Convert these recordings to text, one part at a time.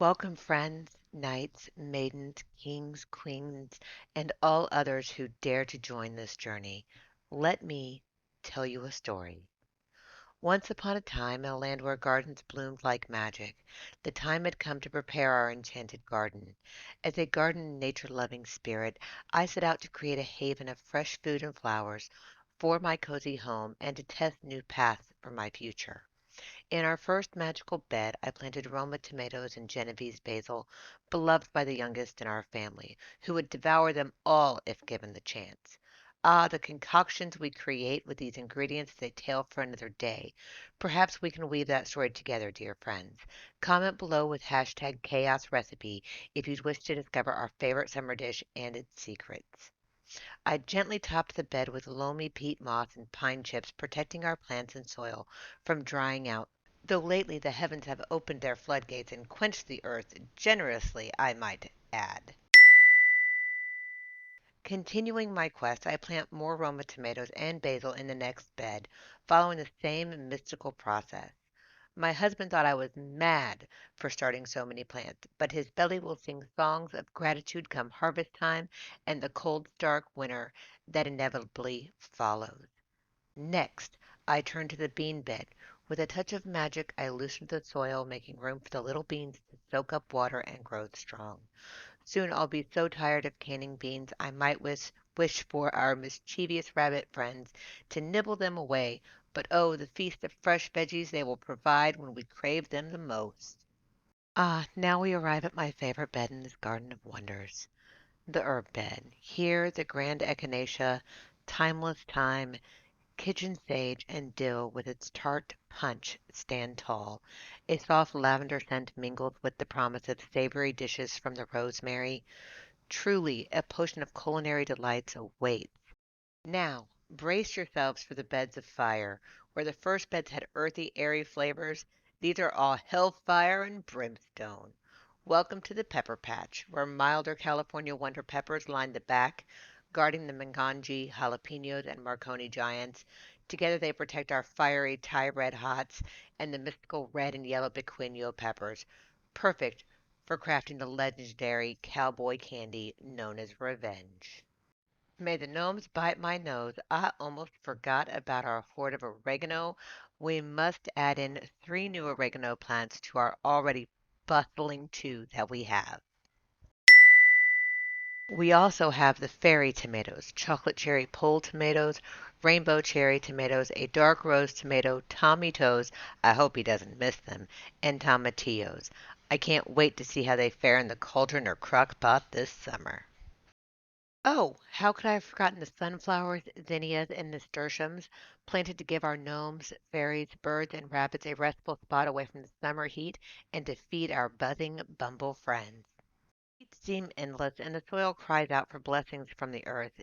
Welcome, friends, knights, maidens, kings, queens, and all others who dare to join this journey. Let me tell you a story. Once upon a time, in a land where gardens bloomed like magic, the time had come to prepare our enchanted garden. As a garden nature loving spirit, I set out to create a haven of fresh food and flowers for my cozy home and to test new paths for my future. In our first magical bed, I planted Roma tomatoes and Genovese basil, beloved by the youngest in our family, who would devour them all if given the chance. Ah, the concoctions we create with these ingredients is a tale for another day. Perhaps we can weave that story together, dear friends. Comment below with hashtag chaos recipe if you'd wish to discover our favorite summer dish and its secrets. I gently topped the bed with loamy peat moss and pine chips, protecting our plants and soil from drying out, though lately the heavens have opened their floodgates and quenched the earth generously, I might add. Continuing my quest, I plant more Roma tomatoes and basil in the next bed, following the same mystical process. My husband thought I was mad for starting so many plants, but his belly will sing songs of gratitude come harvest time and the cold, stark winter that inevitably follows. Next, I turned to the bean bed. With a touch of magic, I loosened the soil, making room for the little beans to soak up water and grow strong. Soon I'll be so tired of canning beans I might wish for our mischievous rabbit friends to nibble them away, but oh, the feast of fresh veggies they will provide when we crave them the most. Ah, now we arrive at my favorite bed in this garden of wonders, the herb bed. Here, the grand echinacea, timeless thyme, kitchen sage, and dill with its tart punch stand tall. A soft lavender scent mingles with the promise of savory dishes from the rosemary. Truly, a potion of culinary delights awaits. Now, brace yourselves for the beds of fire. Where the first beds had earthy, airy flavors, these are all hellfire and brimstone. Welcome to the pepper patch, where milder California wonder peppers line the back, guarding the manganji, jalapenos, and Marconi giants. Together they protect our fiery Thai red hots and the mystical red and yellow piquino peppers, perfect for crafting the legendary cowboy candy known as revenge. May the gnomes bite my nose. I almost forgot about our hoard of oregano. We must add in 3 new oregano plants to our already bustling 2 that we have. We also have the fairy tomatoes, chocolate cherry pole tomatoes, rainbow cherry tomatoes, a dark rose tomato, tomatos, I hope he doesn't miss them, and tomatillos. I can't wait to see how they fare in the cauldron or crock pot this summer. Oh, how could I have forgotten the sunflowers, zinnias, and nasturtiums, planted to give our gnomes, fairies, birds, and rabbits a restful spot away from the summer heat and to feed our buzzing bumble friends. Weeds seem endless, and the soil cries out for blessings from the earth.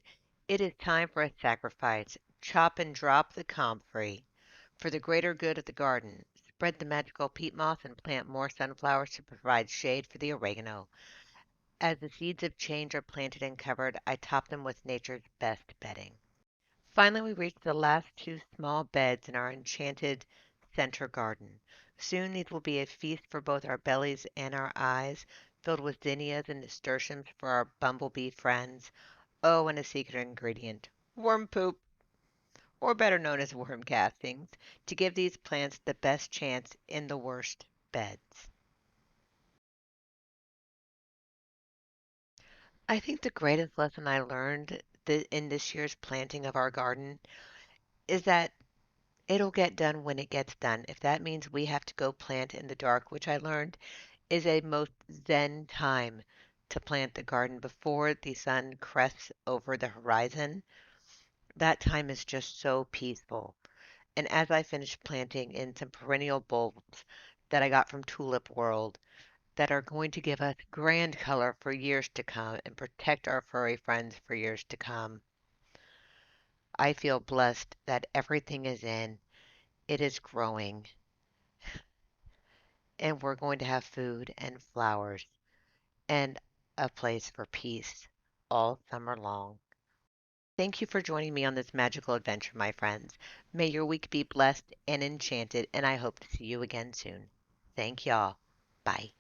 It is time for a sacrifice. Chop and drop the comfrey. For the greater good of the garden, spread the magical peat moss and plant more sunflowers to provide shade for the oregano. As the seeds of change are planted and covered, I top them with nature's best bedding. Finally, we reach the last 2 small beds in our enchanted center garden. Soon these will be a feast for both our bellies and our eyes, filled with zinnias and nasturtiums for our bumblebee friends. Oh, and a secret ingredient, worm poop, or better known as worm castings, to give these plants the best chance in the worst beds. I think the greatest lesson I learned in this year's planting of our garden is that it'll get done when it gets done. If that means we have to go plant in the dark, which I learned is a most zen time to plant the garden before the sun crests over the horizon, that time is just so peaceful. And as I finished planting in some perennial bulbs that I got from Tulip World that are going to give us grand color for years to come and protect our furry friends for years to come, I feel blessed that everything is in, it is growing, and we're going to have food and flowers and a place for peace all summer long. Thank you for joining me on this magical adventure, my friends. May your week be blessed and enchanted, and I hope to see you again soon. Thank y'all. Bye.